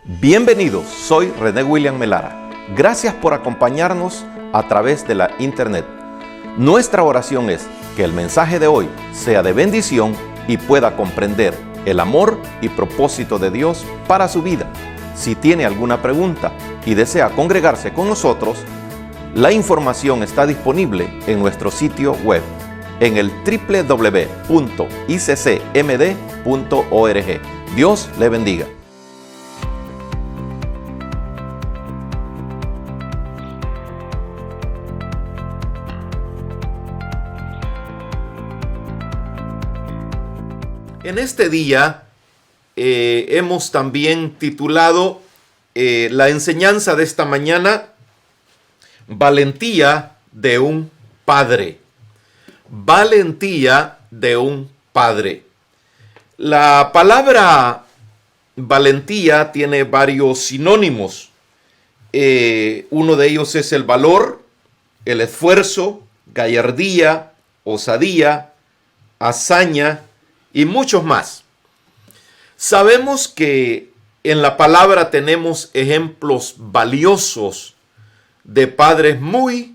Bienvenidos, soy René William Melara. Gracias por acompañarnos a través de la internet. Nuestra oración es que el mensaje de hoy sea de bendición y pueda comprender el amor y propósito de Dios para su vida. Si tiene alguna pregunta y desea congregarse con nosotros, la información está disponible en nuestro sitio web en el www.iccmd.org. Dios le bendiga. En este día hemos también titulado la enseñanza de esta mañana, Valentía de un Padre. Valentía de un Padre. La palabra valentía tiene varios sinónimos. Uno de ellos es el valor, el esfuerzo, gallardía, osadía, hazaña y muchos más. Sabemos que en la palabra tenemos ejemplos valiosos de padres muy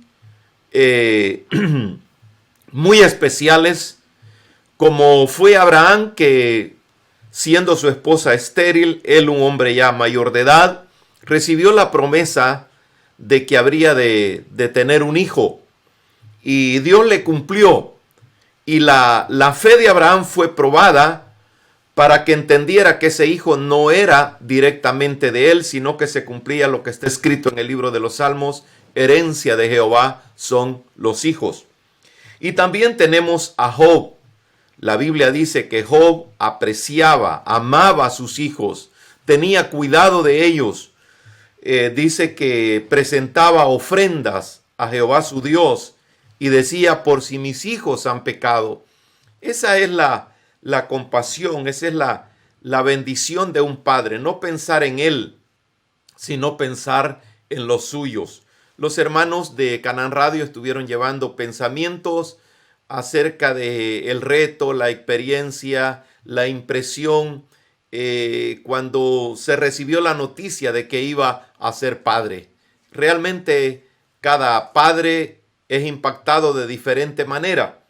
especiales, como fue Abraham, que siendo su esposa estéril, él, un hombre ya mayor de edad, recibió la promesa de que habría de tener un hijo, y Dios le cumplió. Y la fe de Abraham fue probada para que entendiera que ese hijo no era directamente de él, sino que se cumplía lo que está escrito en el libro de los Salmos: herencia de Jehová son los hijos. Y también tenemos a Job. La Biblia dice que Job apreciaba, amaba a sus hijos, tenía cuidado de ellos. Dice que presentaba ofrendas a Jehová su Dios y decía: por si mis hijos han pecado. Esa es la compasión, esa es la bendición de un padre. No pensar en él, sino pensar en los suyos. Los hermanos de Canaán Radio estuvieron llevando pensamientos acerca de el reto, la experiencia, la impresión, cuando se recibió la noticia de que iba a ser padre. Realmente cada padre es impactado de diferente manera,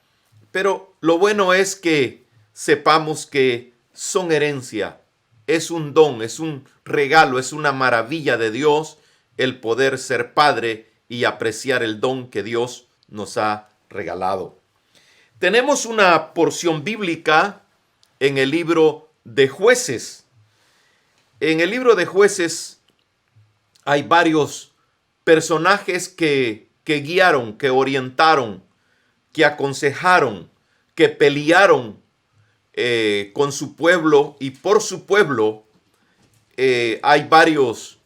pero lo bueno es que sepamos que son herencia, es un don, es un regalo, es una maravilla de Dios el poder ser padre y apreciar el don que Dios nos ha regalado. Tenemos una porción bíblica en el libro de Jueces. En el libro de Jueces hay varios personajes que guiaron, que orientaron, que aconsejaron, que pelearon con su pueblo y por su pueblo. Hay varios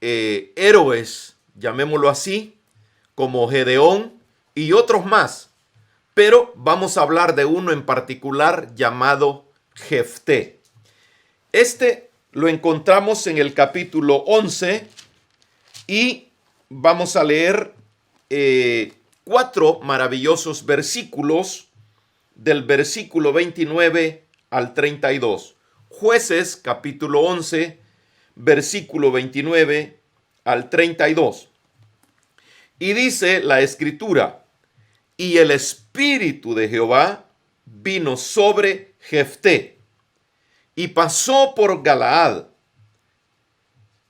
héroes, llamémoslo así, como Gedeón y otros más. Pero vamos a hablar de uno en particular llamado Jefté. Este lo encontramos en el capítulo 11 y vamos a leer 4 maravillosos versículos del versículo 29 al 32. Jueces capítulo 11, versículo 29 al 32. Y dice la escritura: y el espíritu de Jehová vino sobre Jefté, y pasó por Galaad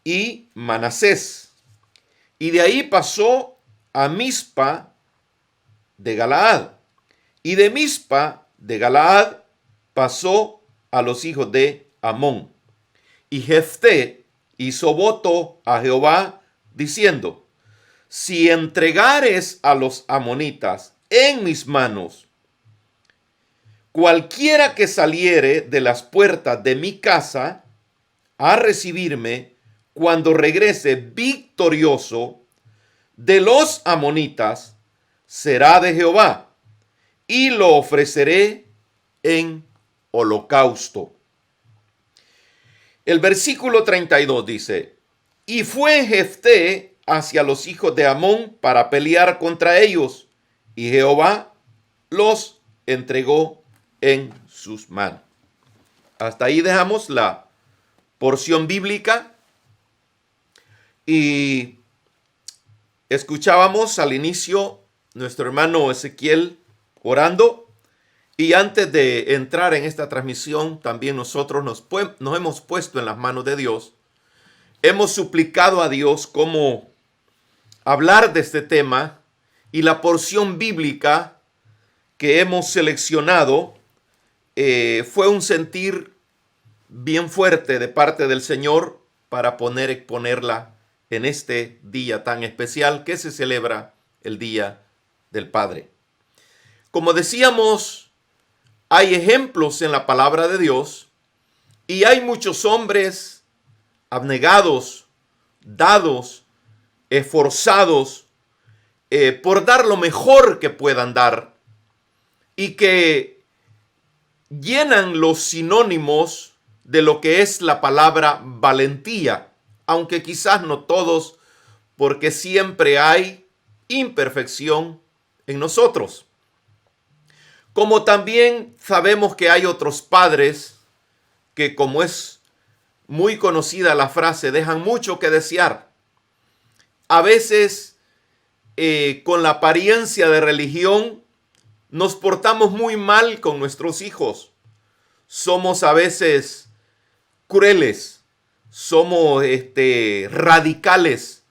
y Manasés, y de ahí pasó a Mizpa de Galaad, y de Mizpa de Galaad pasó a los hijos de Amón. Y Jefté hizo voto a Jehová diciendo: si entregares a los amonitas en mis manos, cualquiera que saliere de las puertas de mi casa a recibirme, cuando regrese victorioso de los amonitas, será de Jehová, y lo ofreceré en holocausto. El versículo 32 dice: y fue Jefté hacia los hijos de Amón para pelear contra ellos, y Jehová los entregó en sus manos. Hasta ahí dejamos la porción bíblica Y escuchábamos al inicio nuestro hermano Ezequiel orando. Y antes de entrar en esta transmisión, también nosotros nos hemos puesto en las manos de Dios. Hemos suplicado a Dios cómo hablar de este tema, y la porción bíblica que hemos seleccionado fue un sentir bien fuerte de parte del Señor para exponerla en este día tan especial que se celebra el Día del Padre. Como decíamos, hay ejemplos en la palabra de Dios y hay muchos hombres abnegados, dados, esforzados por dar lo mejor que puedan dar y que llenan los sinónimos de lo que es la palabra valentía, aunque quizás no todos, porque siempre hay imperfección en nosotros. Como también sabemos que hay otros padres que, como es muy conocida la frase, dejan mucho que desear. A veces, con la apariencia de religión, nos portamos muy mal con nuestros hijos. Somos a veces crueles, somos radicales.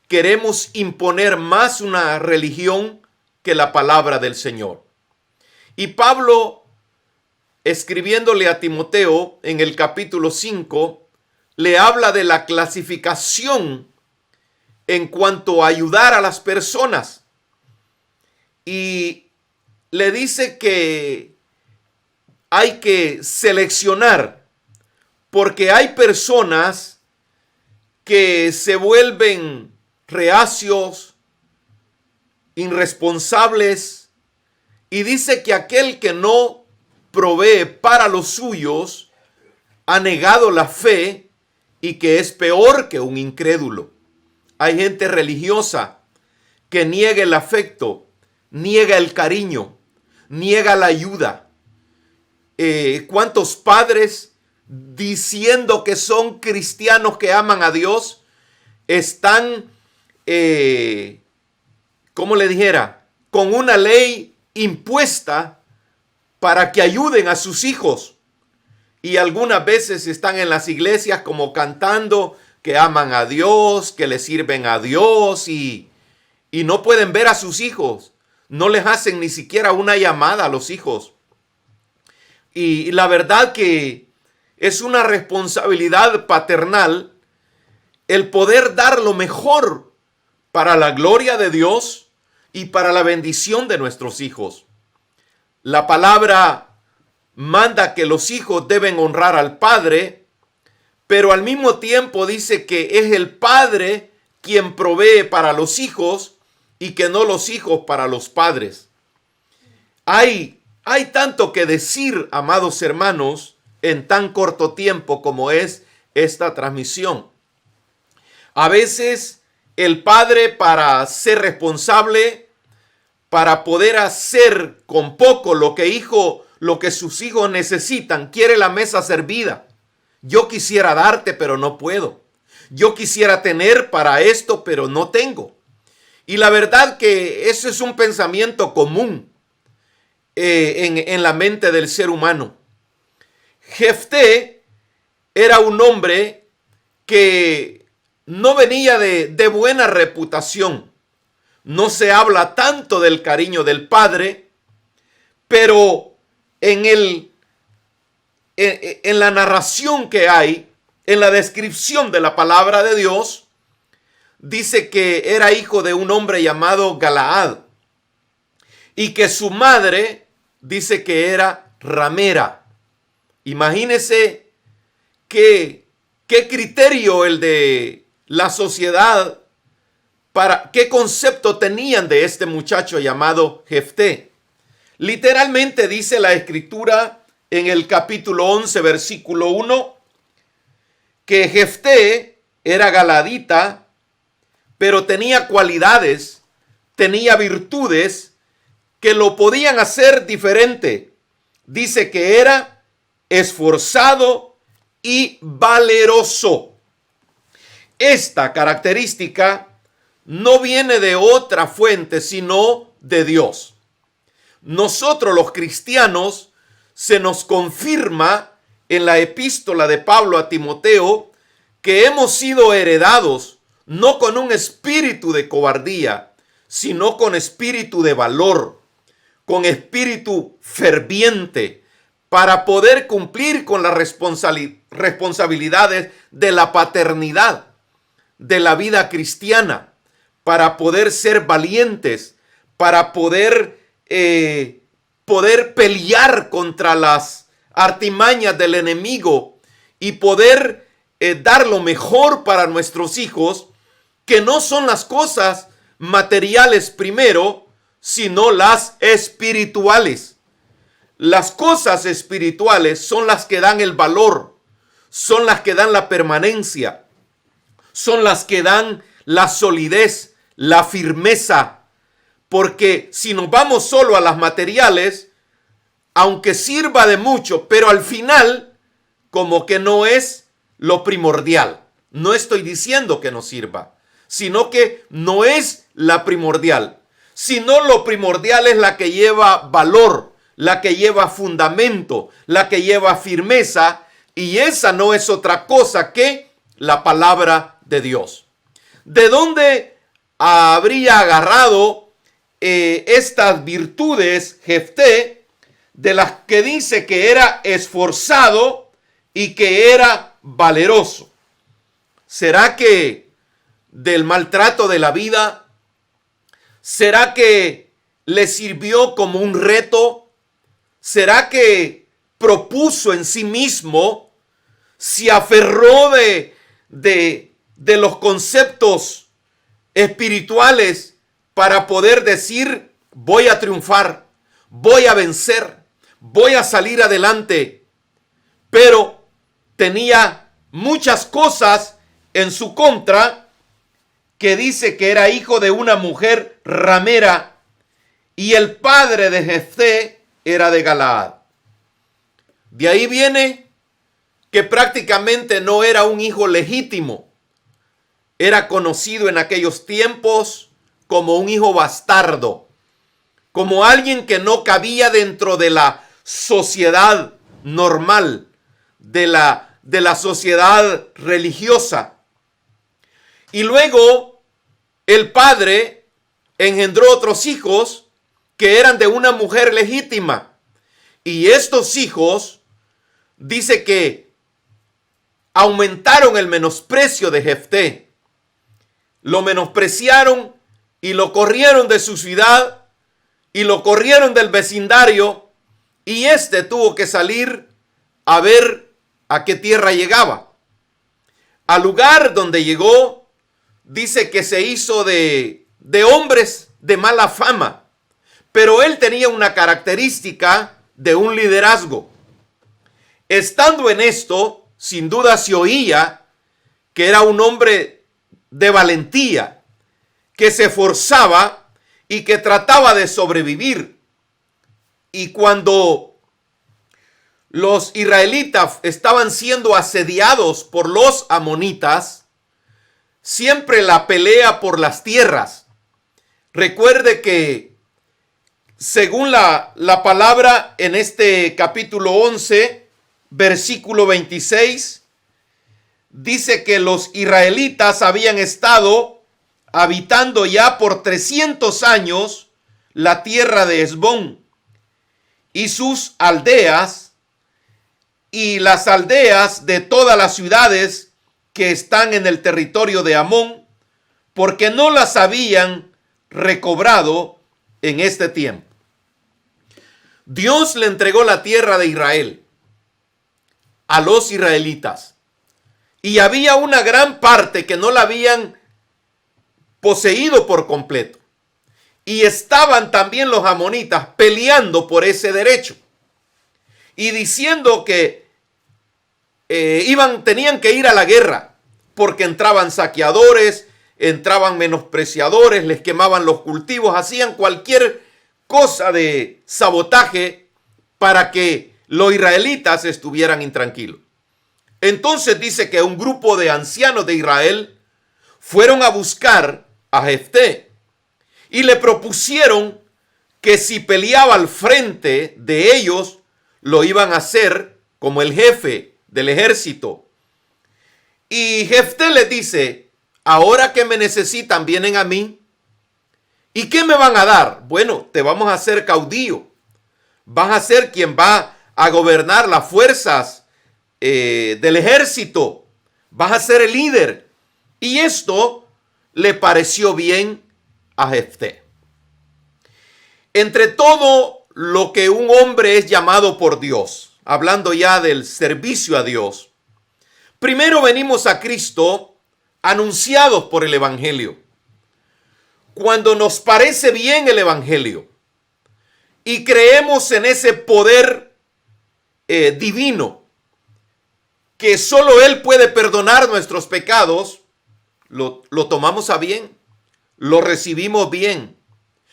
Queremos imponer más una religión que la palabra del Señor. Y Pablo, escribiéndole a Timoteo en el capítulo 5, le habla de la clasificación en cuanto a ayudar a las personas. Y le dice que hay que seleccionar, porque hay personas que se vuelven reacios, irresponsables, y dice que aquel que no provee para los suyos ha negado la fe y que es peor que un incrédulo. Hay gente religiosa que niega el afecto, niega el cariño, niega la ayuda. ¿Cuántos padres, diciendo que son cristianos que aman a Dios, están, como le dijera, con una ley impuesta para que ayuden a sus hijos? Y algunas veces están en las iglesias como cantando que aman a Dios, que le sirven a Dios y no pueden ver a sus hijos. No les hacen ni siquiera una llamada a los hijos. Y la verdad que es una responsabilidad paternal el poder dar lo mejor para la gloria de Dios y para la bendición de nuestros hijos. La palabra manda que los hijos deben honrar al padre, pero al mismo tiempo dice que es el padre quien provee para los hijos y que no los hijos para los padres. Hay tanto que decir, amados hermanos, en tan corto tiempo como es esta transmisión. A veces el padre, para ser responsable, para poder hacer con poco lo que sus hijos necesitan, quiere la mesa servida. Yo quisiera darte, pero no puedo. Yo quisiera tener para esto, pero no tengo. Y la verdad que eso es un pensamiento común en la mente del ser humano. Jefté era un hombre que no venía de buena reputación. No se habla tanto del cariño del padre, pero en la narración que hay, en la descripción de la palabra de Dios, dice que era hijo de un hombre llamado Galaad y que su madre dice que era ramera. Imagínese qué criterio el de la sociedad, para qué concepto tenían de este muchacho llamado Jefté. Literalmente dice la escritura en el capítulo 11, versículo 1, que Jefté era galadita, pero tenía cualidades, tenía virtudes que lo podían hacer diferente. Dice que era esforzado y valeroso. esta característica no viene de otra fuente, sino de Dios. Nosotros los cristianos se nos confirma en la epístola de Pablo a Timoteo que hemos sido heredados no con un espíritu de cobardía, sino con espíritu de valor, con espíritu ferviente, para poder cumplir con las responsabilidades de la paternidad, de la vida cristiana, para poder ser valientes, para poder pelear contra las artimañas del enemigo y poder dar lo mejor para nuestros hijos, que no son las cosas materiales primero, sino las espirituales. Las cosas espirituales son las que dan el valor, son las que dan la permanencia, son las que dan la solidez, la firmeza. Porque si nos vamos solo a las materiales, aunque sirva de mucho, pero al final como que no es lo primordial. No estoy diciendo que no sirva, sino que no es la primordial. Sino lo primordial es la que lleva valor, la que lleva fundamento, la que lleva firmeza, y esa no es otra cosa que la palabra de Dios. ¿De dónde habría agarrado estas virtudes Jefté? De las que dice que era esforzado y que era valeroso. ¿Será que del maltrato de la vida? ¿Será que le sirvió como un reto? ¿Será que propuso en sí mismo? ¿Se aferró de los conceptos espirituales para poder decir: voy a triunfar, voy a vencer, voy a salir adelante? Pero tenía muchas cosas en su contra, que dice que era hijo de una mujer ramera y el padre de Jefté era de Galaad. De ahí viene que prácticamente no era un hijo legítimo. Era conocido en aquellos tiempos como un hijo bastardo, como alguien que no cabía dentro de la sociedad normal, de la sociedad religiosa. Y luego el padre engendró otros hijos que eran de una mujer legítima. Y estos hijos, dice que aumentaron el menosprecio de Jefté. Lo menospreciaron y lo corrieron de su ciudad y lo corrieron del vecindario, y este tuvo que salir a ver a qué tierra llegaba. Al lugar donde llegó, dice que se hizo de hombres de mala fama, pero él tenía una característica de un liderazgo. Estando en esto, sin duda se oía que era un hombre de valentía, que se esforzaba y que trataba de sobrevivir. Y cuando los israelitas estaban siendo asediados por los amonitas, siempre la pelea por las tierras. Recuerde que según la palabra en este capítulo 11, versículo 26, dice que los israelitas habían estado habitando ya por 300 años la tierra de Hesbón y sus aldeas, y las aldeas de todas las ciudades que están en el territorio de Amón, porque no las habían recobrado en este tiempo. Dios le entregó la tierra de Israel a los israelitas, y había una gran parte que no la habían poseído por completo, y estaban también los amonitas peleando por ese derecho y diciendo que tenían que ir a la guerra, porque entraban saqueadores, entraban menospreciadores, les quemaban los cultivos, hacían cualquier cosa de sabotaje para que los israelitas estuvieran intranquilos. Entonces dice que un grupo de ancianos de Israel fueron a buscar a Jefté y le propusieron que si peleaba al frente de ellos, lo iban a hacer como el jefe del ejército. Y Jefté les dice: ahora que me necesitan, vienen a mí. ¿Y qué me van a dar? Bueno, te vamos a hacer caudillo. Vas a ser quien va a gobernar las fuerzas del ejército. Vas a ser el líder. Y esto le pareció bien a Jefté. Entre todo lo que un hombre es llamado por Dios, hablando ya del servicio a Dios, primero venimos a Cristo anunciados por el Evangelio. Cuando nos parece bien el Evangelio y creemos en ese poder divino, que solo Él puede perdonar nuestros pecados, lo tomamos a bien, lo recibimos bien.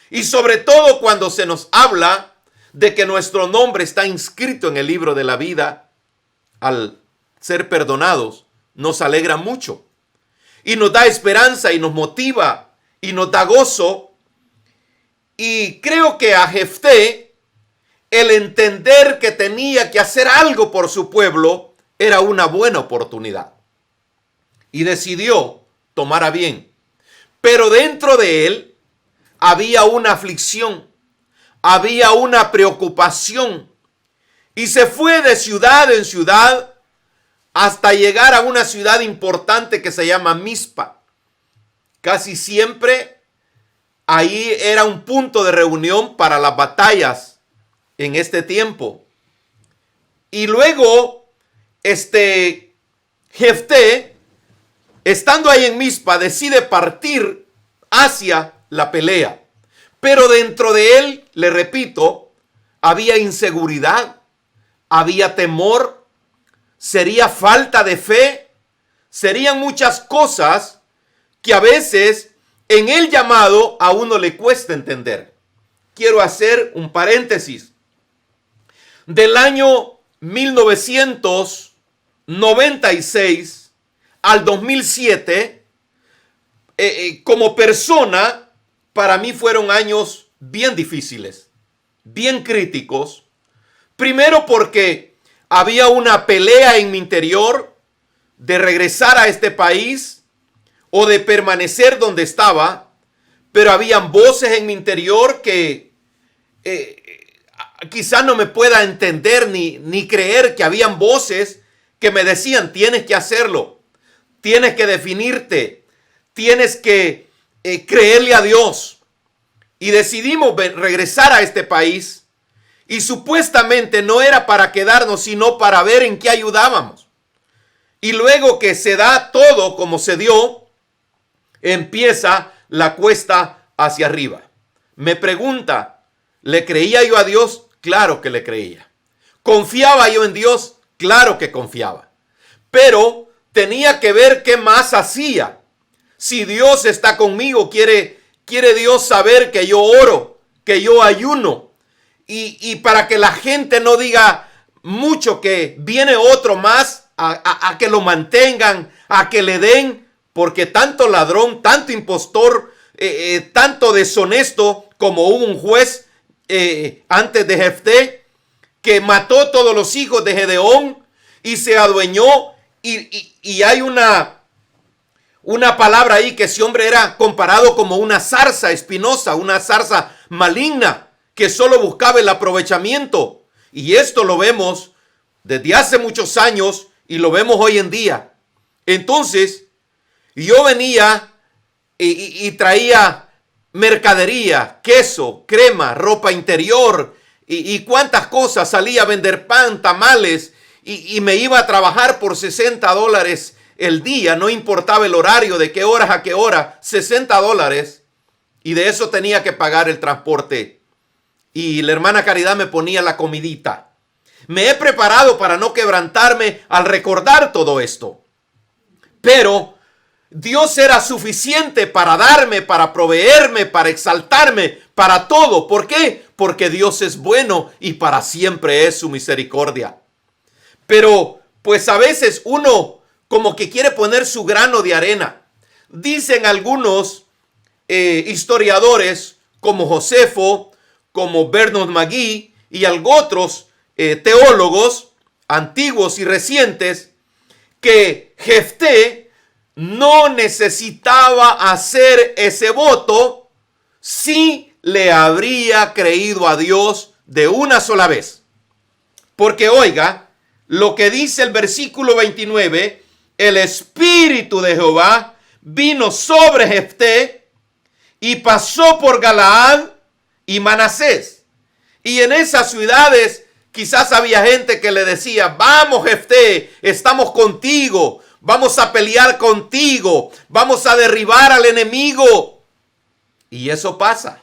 Y sobre todo cuando se nos habla de que nuestro nombre está inscrito en el libro de la vida, al ser perdonados, nos alegra mucho. Y nos da esperanza y nos motiva y nos da gozo. Y creo que a Jefté, el entender que tenía que hacer algo por su pueblo, era una buena oportunidad. Y decidió tomar a bien. Pero dentro de él había una aflicción, había una preocupación. Y se fue de ciudad en ciudad hasta llegar a una ciudad importante que se llama Mizpa. Casi siempre ahí era un punto de reunión para las batallas en este tiempo. Y luego, Jefté, estando ahí en Mizpa, decide partir hacia la pelea. Pero dentro de él, le repito, había inseguridad, había temor, sería falta de fe, serían muchas cosas que a veces en el llamado a uno le cuesta entender. Quiero hacer un paréntesis. Del año 1996 al 2007, como persona, para mí fueron años bien difíciles, bien críticos. Primero porque había una pelea en mi interior de regresar a este país o de permanecer donde estaba, pero habían voces en mi interior que quizás no me pueda entender ni creer, que habían voces que me decían: tienes que hacerlo, tienes que definirte, tienes que creerle a Dios. Y decidimos regresar a este país, y supuestamente no era para quedarnos, sino para ver en qué ayudábamos. Y luego que se da todo como se dio, empieza la cuesta hacia arriba. Me pregunta, ¿le creía yo a Dios? Claro que le creía. ¿Confiaba yo en Dios? Claro que confiaba. Pero tenía que ver qué más hacía. Si Dios está conmigo, quiere Dios saber que yo oro, que yo ayuno. Y para que la gente no diga mucho que viene otro más a que lo mantengan, a que le den. Porque tanto ladrón, tanto impostor, tanto deshonesto, como hubo un juez antes de Jefté que mató todos los hijos de Gedeón y se adueñó. Y hay una palabra ahí, que ese hombre era comparado como una zarza espinosa, una zarza maligna que solo buscaba el aprovechamiento. Y esto lo vemos desde hace muchos años y lo vemos hoy en día. Entonces, yo venía y traía mercadería, queso, crema, ropa interior y cuántas cosas. Salía a vender pan, tamales y me iba a trabajar por $60 el día. No importaba el horario, de qué horas a qué hora, $60. Y de eso tenía que pagar el transporte. Y la hermana Caridad me ponía la comidita. Me he preparado para no quebrantarme al recordar todo esto. Pero Dios era suficiente para darme, para proveerme, para exaltarme, para todo. ¿Por qué? Porque Dios es bueno y para siempre es su misericordia. Pero pues a veces uno como que quiere poner su grano de arena. Dicen algunos historiadores como Josefo, como Bernard McGee y otros teólogos antiguos y recientes, que Jefté no necesitaba hacer ese voto si le habría creído a Dios de una sola vez. Porque oiga lo que dice el versículo 29, el Espíritu de Jehová vino sobre Jefté y pasó por Galaad y Manasés. Y en esas ciudades quizás había gente que le decía, vamos Jefté, estamos contigo, vamos a pelear contigo, vamos a derribar al enemigo. Y eso pasa.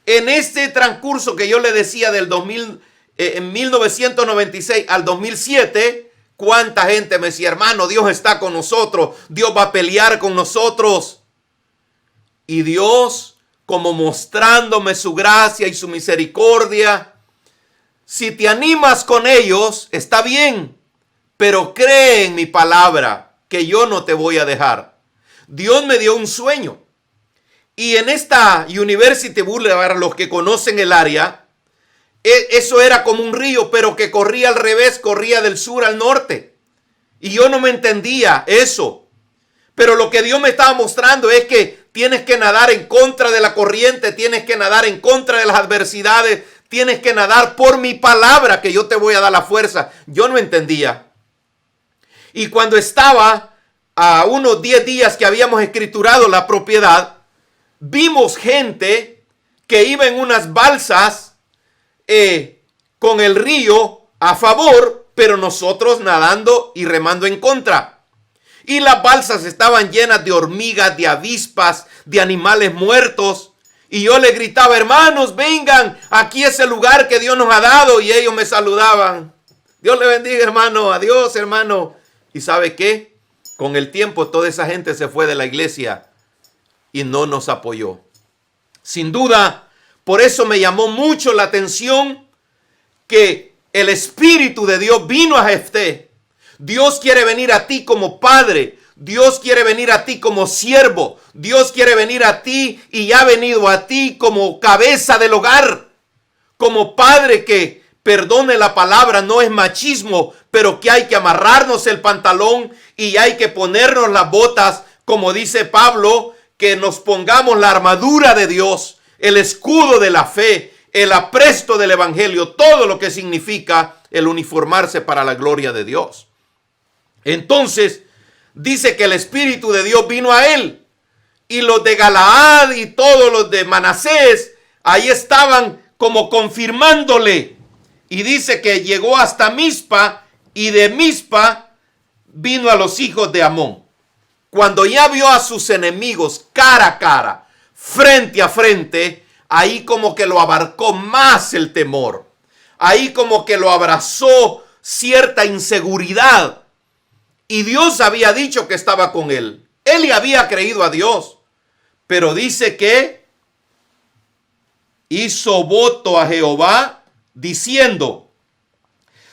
En este transcurso que yo le decía del 1996 al 2007, cuánta gente me decía, hermano, Dios está con nosotros, Dios va a pelear con nosotros. Y Dios, como mostrándome su gracia y su misericordia, si te animas con ellos, está bien, pero cree en mi palabra, que yo no te voy a dejar. Dios me dio un sueño. Y en esta University Boulevard, los que conocen el área, eso era como un río, pero que corría al revés, corría del sur al norte. Y yo no me entendía eso. Pero lo que Dios me estaba mostrando es que tienes que nadar en contra de la corriente, tienes que nadar en contra de las adversidades, tienes que nadar por mi palabra, que yo te voy a dar la fuerza. Yo no entendía. Y cuando estaba a unos 10 días que habíamos escriturado la propiedad, vimos gente que iba en unas balsas con el río a favor, pero nosotros nadando y remando en contra. Y las balsas estaban llenas de hormigas, de avispas, de animales muertos. Y yo le gritaba, hermanos, vengan, aquí es el lugar que Dios nos ha dado. Y ellos me saludaban. Dios le bendiga, hermano, adiós, hermano. ¿Y sabe qué? Con el tiempo toda esa gente se fue de la iglesia y no nos apoyó. Sin duda, por eso me llamó mucho la atención que el Espíritu de Dios vino a Jefté. Dios quiere venir a ti como padre. Dios quiere venir a ti como siervo. Dios quiere venir a ti y ha venido a ti como cabeza del hogar. Como padre que, perdone la palabra, no es machismo, pero que hay que amarrarnos el pantalón y hay que ponernos las botas, como dice Pablo, que nos pongamos la armadura de Dios, el escudo de la fe, el apresto del evangelio, todo lo que significa el uniformarse para la gloria de Dios. Entonces, dice que el Espíritu de Dios vino a él. Y los de Galaad y todos los de Manasés, ahí estaban como confirmándole. Y dice que llegó hasta Mizpa, y de Mizpa vino a los hijos de Amón. Cuando ya vio a sus enemigos cara a cara, frente a frente, ahí como que lo abarcó más el temor. Ahí como que lo abrazó cierta inseguridad. Y Dios había dicho que estaba con él. Él le había creído a Dios. Pero dice que hizo voto a Jehová diciendo,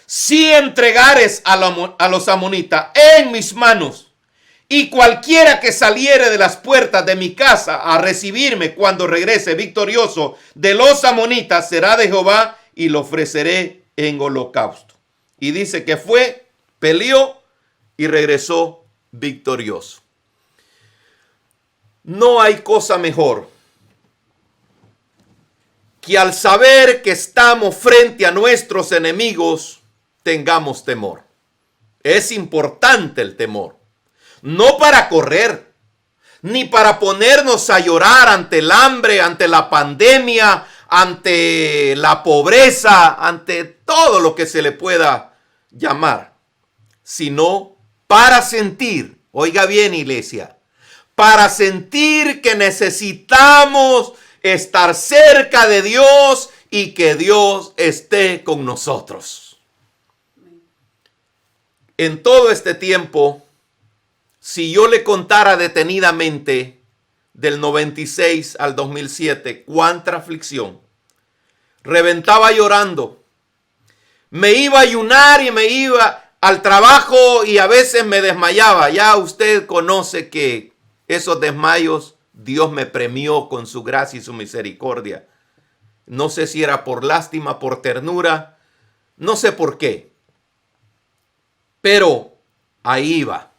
si entregares a los amonitas en mis manos, y cualquiera que saliere de las puertas de mi casa a recibirme cuando regrese victorioso de los amonitas, será de Jehová y lo ofreceré en holocausto. Y dice que fue, peleó y regresó victorioso. No hay cosa mejor que al saber que estamos frente a nuestros enemigos, tengamos temor. Es importante el temor. No para correr, ni para ponernos a llorar ante el hambre, ante la pandemia, ante la pobreza, ante todo lo que se le pueda llamar, sino para sentir, oiga bien iglesia, para sentir que necesitamos estar cerca de Dios y que Dios esté con nosotros. En todo este tiempo, si yo le contara detenidamente del 96 al 2007, cuánta aflicción, reventaba llorando, me iba a ayunar y me iba al trabajo y a veces me desmayaba. Ya usted conoce que esos desmayos, Dios me premió con su gracia y su misericordia. No sé si era por lástima, por ternura, no sé por qué. Pero ahí iba.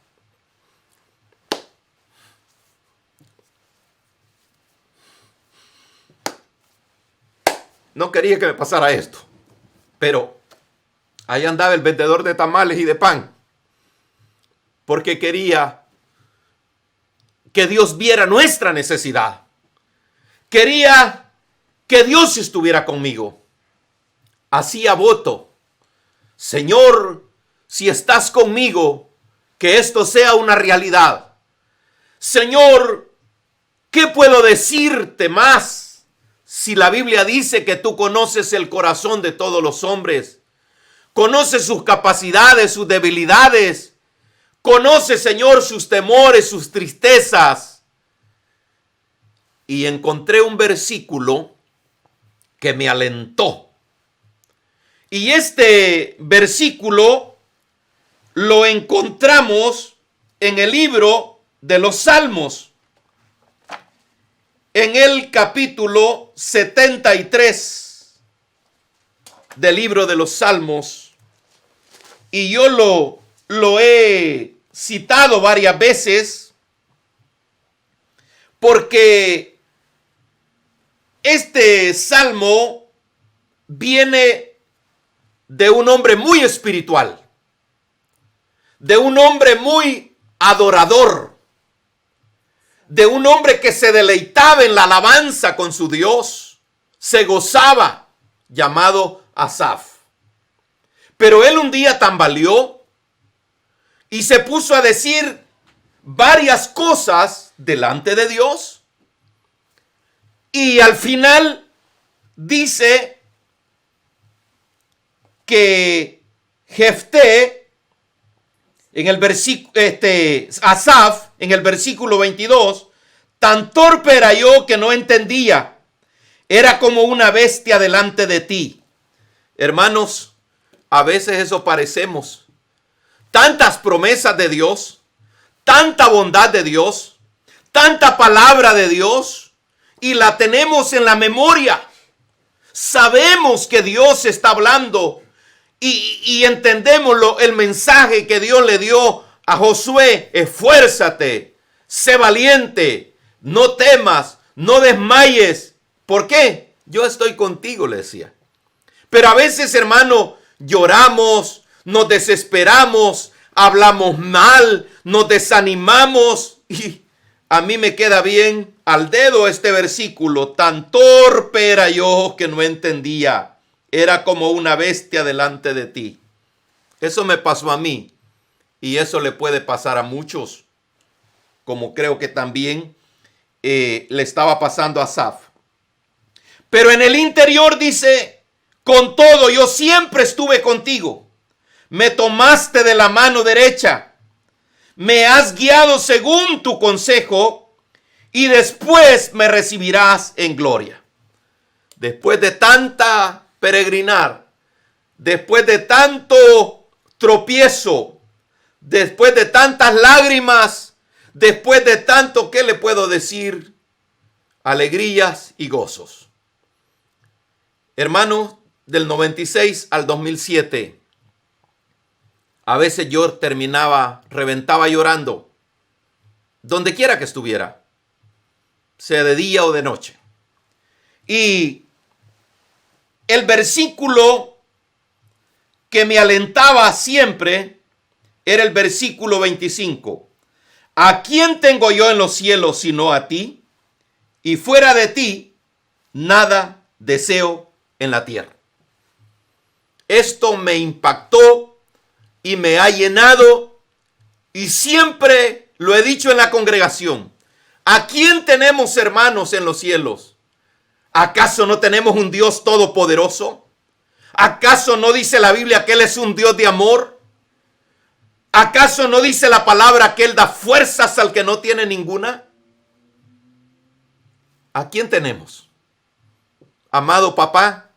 No quería que me pasara esto, pero ahí andaba el vendedor de tamales y de pan, porque quería que Dios viera nuestra necesidad. Quería que Dios estuviera conmigo. Hacía voto: Señor, si estás conmigo, que esto sea una realidad. Señor, ¿qué puedo decirte más? Si la Biblia dice que tú conoces el corazón de todos los hombres, conoces sus capacidades, sus debilidades, conoces, Señor, sus temores, sus tristezas. Y encontré un versículo que me alentó. Y este versículo lo encontramos en el libro de los Salmos, en el capítulo 73 del libro de los Salmos. Y yo lo he citado varias veces porque este salmo viene de un hombre muy espiritual, de un hombre muy adorador, de un hombre que se deleitaba en la alabanza con su Dios, se gozaba, llamado Asaf. Pero él un día tambaleó y se puso a decir varias cosas delante de Dios, y al final dice que Jefté, en el versículo, Asaf, en el versículo 22, tan torpe era yo que no entendía, era como una bestia delante de ti. Hermanos, a veces eso parecemos. Tantas promesas de Dios, tanta bondad de Dios, tanta palabra de Dios, y la tenemos en la memoria. Sabemos que Dios está hablando y entendemos el mensaje que Dios le dio a Josué: esfuérzate, sé valiente, no temas, no desmayes. ¿Por qué? Yo estoy contigo, le decía. Pero a veces, hermano, lloramos, nos desesperamos, hablamos mal, nos desanimamos, y a mí me queda bien al dedo este versículo: tan torpe era yo que no entendía, era como una bestia delante de ti. Eso me pasó a mí, y eso le puede pasar a muchos, como creo que también le estaba pasando a Asaf. Pero en el interior dice: con todo yo siempre estuve contigo, me tomaste de la mano derecha, me has guiado según tu consejo, y después me recibirás en gloria. Después de tanta peregrinar, después de tanto tropiezo, después de tantas lágrimas, después de tanto, ¿qué le puedo decir? Alegrías y gozos. Hermanos, del 96 al 2007, a veces yo reventaba llorando, donde quiera que estuviera, sea de día o de noche. Y el versículo que me alentaba siempre era el versículo 25. ¿A quién tengo yo en los cielos sino a ti? Y fuera de ti, nada deseo en la tierra. Esto me impactó y me ha llenado, y siempre lo he dicho en la congregación: ¿a quién tenemos, hermanos, en los cielos? ¿Acaso no tenemos un Dios todopoderoso? ¿Acaso no dice la Biblia que Él es un Dios de amor? ¿Acaso no dice la palabra que Él da fuerzas al que no tiene ninguna? ¿A quién tenemos? Amado papá,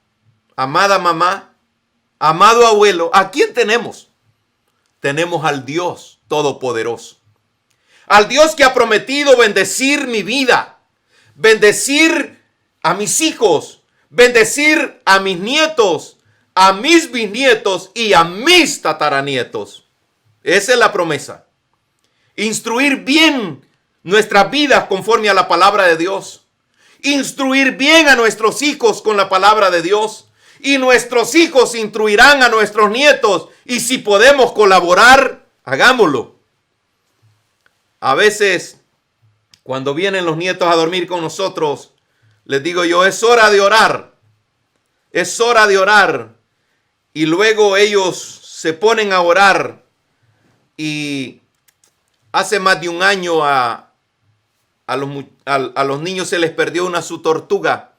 amada mamá, amado abuelo, ¿a quién tenemos? Tenemos al Dios todopoderoso. al Dios que ha prometido bendecir mi vida, bendecir a mis hijos, bendecir a mis nietos, a mis bisnietos y a mis tataranietos. Esa es la promesa. Instruir bien nuestras vidas conforme a la palabra de Dios. Instruir bien a nuestros hijos con la palabra de Dios. Y nuestros hijos instruirán a nuestros nietos. Y si podemos colaborar, hagámoslo. A veces, cuando vienen los nietos a dormir con nosotros, les digo yo, es hora de orar. Es hora de orar. Y luego ellos se ponen a orar. Y hace más de un año a los niños se les perdió su tortuga.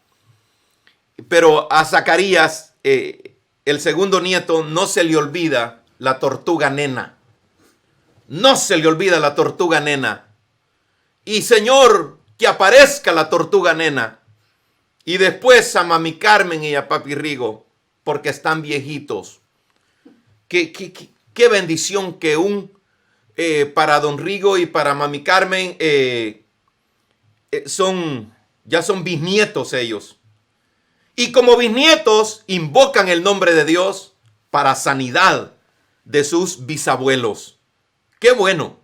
Pero a Zacarías, el segundo nieto, no se le olvida la tortuga nena. No se le olvida la tortuga nena. Y Señor, que aparezca la tortuga nena. Y después a Mami Carmen y a Papi Rigo, porque están viejitos. Qué bendición que para Don Rigo y para Mami Carmen ya son bisnietos ellos. Y como bisnietos invocan el nombre de Dios para sanidad de sus bisabuelos. Qué bueno.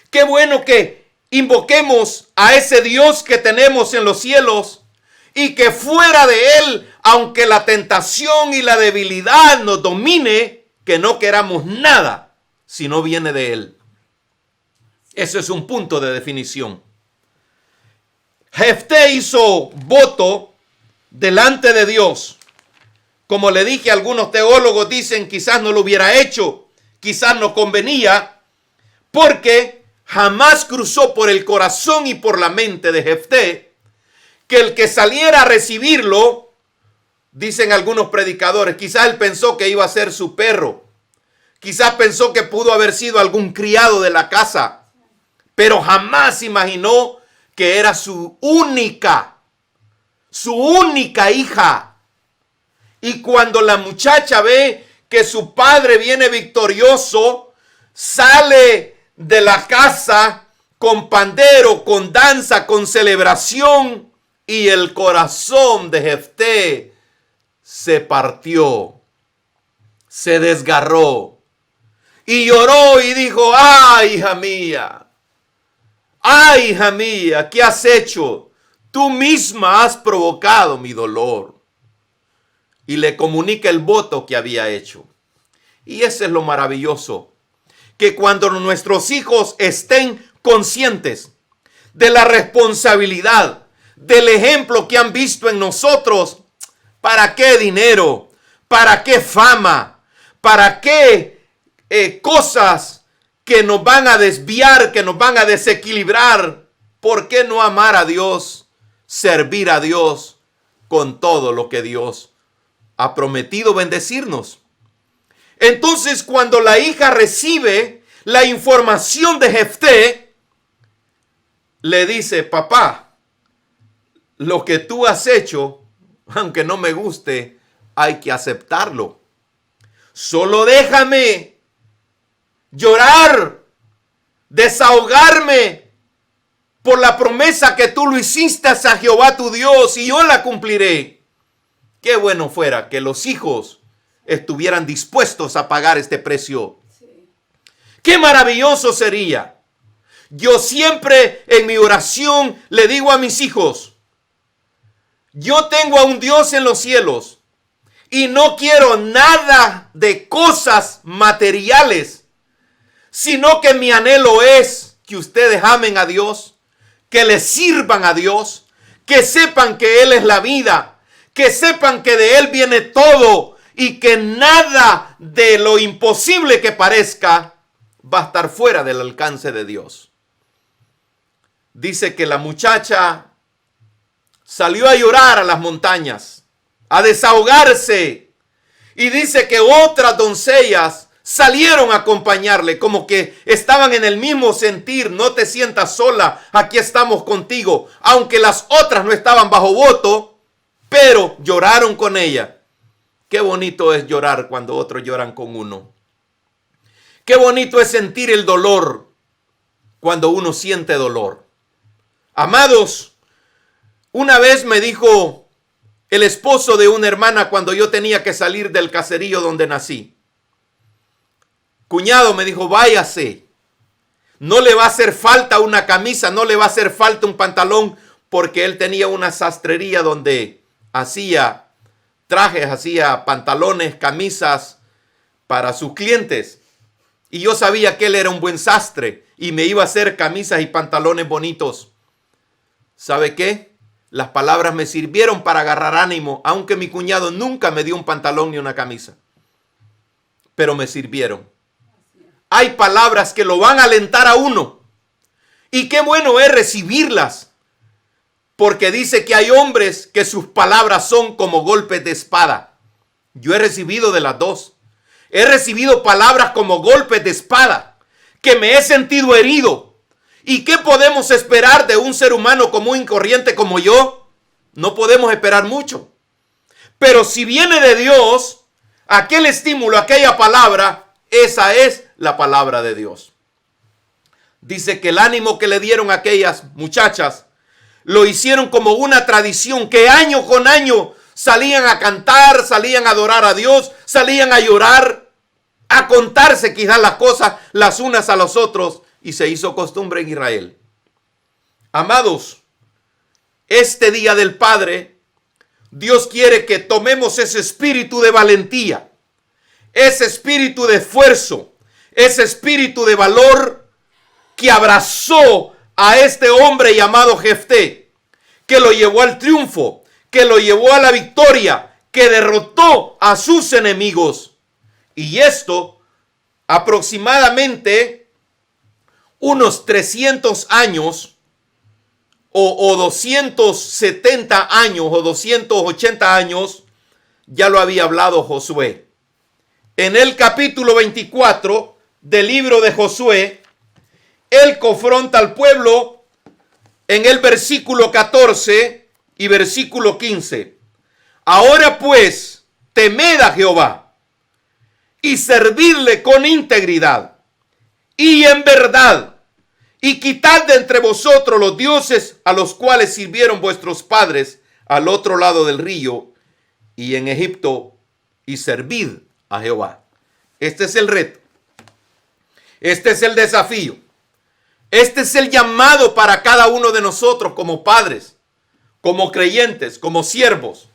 Qué bueno que invoquemos a ese Dios que tenemos en los cielos y que fuera de Él, aunque la tentación y la debilidad nos domine, que no queramos nada si no viene de Él. Eso es un punto de definición. Jefté hizo voto delante de Dios. Como le dije, algunos teólogos dicen quizás no lo hubiera hecho, quizás no convenía, porque jamás cruzó por el corazón y por la mente de Jefté que el que saliera a recibirlo, dicen algunos predicadores, quizás él pensó que iba a ser su perro, quizás pensó que pudo haber sido algún criado de la casa, pero jamás imaginó que era su única hija. Y cuando la muchacha ve que su padre viene victorioso, sale de la casa con pandero, con danza, con celebración, y el corazón de Jefté se partió, se desgarró y lloró y dijo: ¡ay, hija mía! ¡Ay, hija mía! ¿Qué has hecho? Tú misma has provocado mi dolor. Y le comunica el voto que había hecho. Y eso es lo maravilloso. Que cuando nuestros hijos estén conscientes de la responsabilidad, del ejemplo que han visto en nosotros, ¿para qué dinero? ¿Para qué fama? ¿Para qué cosas que nos van a desviar, que nos van a desequilibrar? ¿Por qué no amar a Dios, servir a Dios con todo lo que Dios ha prometido bendecirnos? Entonces, cuando la hija recibe la información de Jefté, le dice: papá, lo que tú has hecho, aunque no me guste, hay que aceptarlo. Solo déjame llorar, desahogarme por la promesa que tú lo hiciste a Jehová tu Dios, y yo la cumpliré. Qué bueno fuera que los hijos estuvieran dispuestos a pagar este precio. Sí. Qué maravilloso sería. Yo siempre en mi oración le digo a mis hijos: yo tengo a un Dios en los cielos y no quiero nada de cosas materiales, sino que mi anhelo es que ustedes amen a Dios, que le sirvan a Dios, que sepan que Él es la vida, que sepan que de Él viene todo y que nada de lo imposible que parezca va a estar fuera del alcance de Dios. Dice que la muchacha salió a llorar a las montañas, a desahogarse. Y dice que otras doncellas salieron a acompañarle, como que estaban en el mismo sentir: no te sientas sola, aquí estamos contigo. Aunque las otras no estaban bajo voto, pero lloraron con ella. Qué bonito es llorar cuando otros lloran con uno. Qué bonito es sentir el dolor. cuando uno siente dolor. Amados, una vez me dijo el esposo de una hermana cuando yo tenía que salir del caserío donde nací. Cuñado, me dijo, váyase. No le va a hacer falta una camisa, no le va a hacer falta un pantalón, porque él tenía una sastrería donde hacía trajes, hacía pantalones, camisas para sus clientes. Y yo sabía que él era un buen sastre y me iba a hacer camisas y pantalones bonitos. ¿Sabe qué? Las palabras me sirvieron para agarrar ánimo, aunque mi cuñado nunca me dio un pantalón ni una camisa. Pero me sirvieron. Hay palabras que lo van a alentar a uno. Y qué bueno es recibirlas. Porque dice que hay hombres que sus palabras son como golpes de espada. Yo he recibido de las dos. He recibido palabras como golpes de espada, que me he sentido herido. ¿Y qué podemos esperar de un ser humano común y corriente como yo? No podemos esperar mucho. Pero si viene de Dios, aquel estímulo, aquella palabra, esa es la palabra de Dios. Dice que el ánimo que le dieron a aquellas muchachas lo hicieron como una tradición, que año con año salían a cantar, salían a adorar a Dios, salían a llorar, a contarse quizás las cosas las unas a los otros, y se hizo costumbre en Israel. Amados, este Día del Padre, Dios quiere que tomemos ese espíritu de valentía, ese espíritu de esfuerzo, ese espíritu de valor que abrazó a este hombre llamado Jefté, que lo llevó al triunfo, que lo llevó a la victoria, que derrotó a sus enemigos. Y esto aproximadamente unos 300 años o 270 años o 280 años ya lo había hablado Josué. En el capítulo 24 del libro de Josué, él confronta al pueblo en el versículo 14 y versículo 15. Ahora pues, temed a Jehová y servidle con integridad y en verdad, y quitad de entre vosotros los dioses a los cuales sirvieron vuestros padres al otro lado del río y en Egipto, y servid a Jehová. Este es el reto. Este es el desafío. Este es el llamado para cada uno de nosotros como padres, como creyentes, como siervos.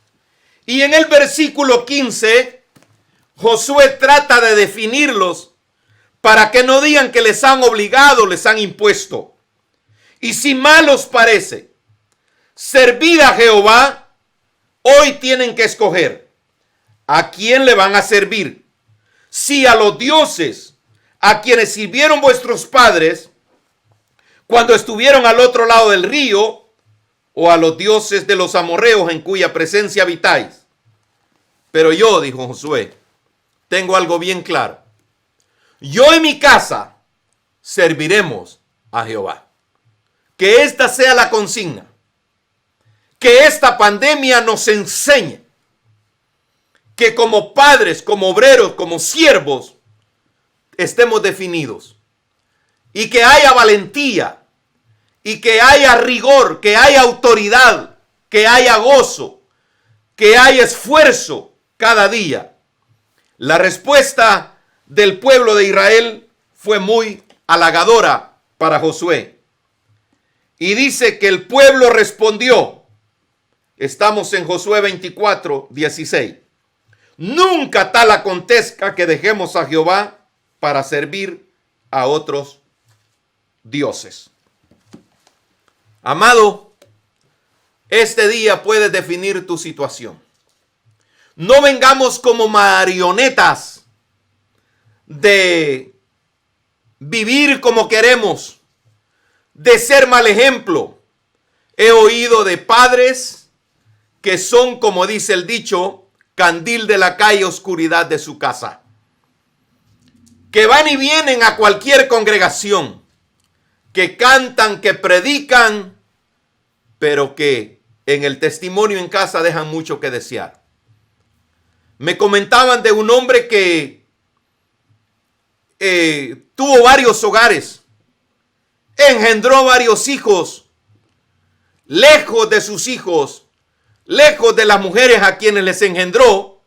Y en el versículo 15, Josué trata de definirlos para que no digan que les han obligado, les han impuesto. Y si mal os parece servir a Jehová, hoy tienen que escoger a quién le van a servir. Si a los dioses a quienes sirvieron vuestros padres cuando estuvieron al otro lado del río, o a los dioses de los amorreos en cuya presencia habitáis. Pero yo, dijo Josué, tengo algo bien claro. Yo y mi casa serviremos a Jehová. Que esta sea la consigna. Que esta pandemia nos enseñe que como padres, como obreros, como siervos, estemos definidos. Y que haya valentía, y que haya rigor, que haya autoridad, que haya gozo, que haya esfuerzo cada día. La respuesta del pueblo de Israel fue muy halagadora para Josué. Y dice que el pueblo respondió. Estamos en Josué 24, 16. Nunca tal acontezca que dejemos a Jehová para servir a otros dioses. Amado, este día puedes definir tu situación. No vengamos como marionetas de vivir como queremos, de ser mal ejemplo. He oído de padres que son, como dice el dicho, candil de la calle, oscuridad de su casa, que van y vienen a cualquier congregación, que cantan, que predican, pero que en el testimonio en casa dejan mucho que desear. Me comentaban de un hombre que tuvo varios hogares engendró varios hijos, lejos de sus hijos, lejos de las mujeres a quienes les engendró,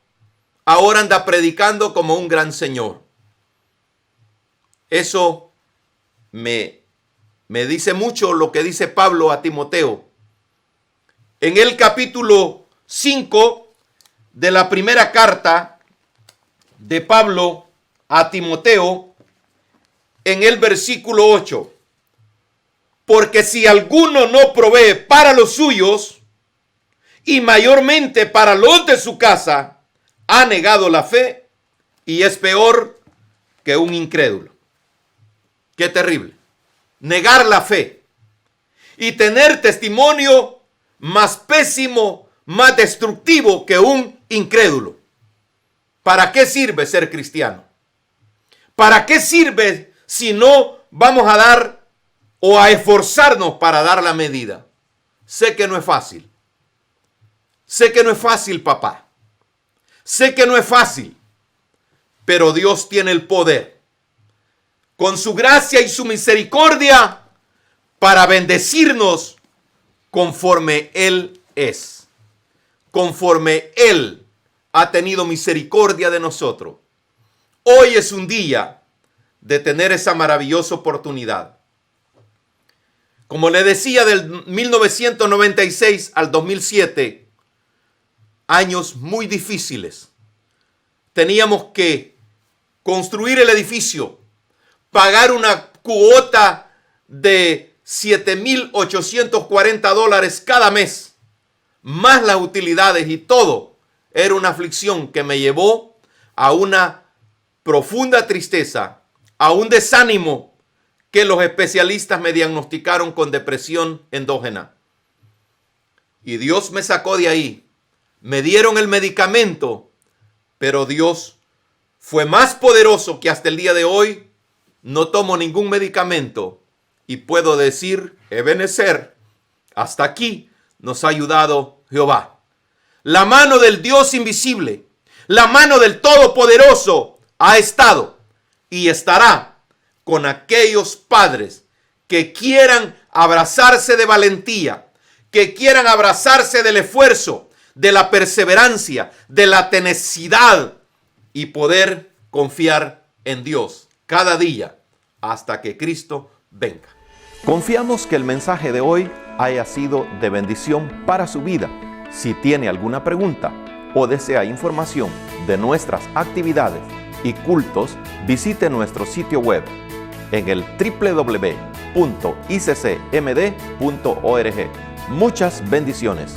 ahora anda predicando como un gran señor. Eso me dice mucho lo que dice Pablo a Timoteo. En el capítulo 5 de la primera carta de Pablo a Timoteo, en el versículo 8, porque si alguno no provee para los suyos, y mayormente para los de su casa, ha negado la fe y es peor que un incrédulo. Qué terrible. Negar la fe y tener testimonio más pésimo, más destructivo que un incrédulo. ¿Para qué sirve ser cristiano? ¿Para qué sirve si no vamos a dar o a esforzarnos para dar la medida? Sé que no es fácil. Sé que no es fácil, papá. Sé que no es fácil, pero Dios tiene el poder, con su gracia y su misericordia, para bendecirnos conforme Él es, conforme Él ha tenido misericordia de nosotros. Hoy es un día de tener esa maravillosa oportunidad. Como le decía, del 1996 al 2007, años muy difíciles. Teníamos que construir el edificio, pagar una cuota de $7,840 cada mes, más las utilidades y todo. Era una aflicción que me llevó a una profunda tristeza, a un desánimo que los especialistas me diagnosticaron con depresión endógena. Y Dios me sacó de ahí. Me dieron el medicamento, pero Dios fue más poderoso que hasta el día de hoy no tomo ningún medicamento y puedo decir, Ebenezer, hasta aquí nos ha ayudado Jehová. La mano del Dios invisible, la mano del Todopoderoso ha estado y estará con aquellos padres que quieran abrazarse de valentía, que quieran abrazarse del esfuerzo, de la perseverancia, de la tenacidad y poder confiar en Dios cada día hasta que Cristo venga. Confiamos que el mensaje de hoy haya sido de bendición para su vida. Si tiene alguna pregunta o desea información de nuestras actividades y cultos, visite nuestro sitio web en el www.iccmd.org. Muchas bendiciones.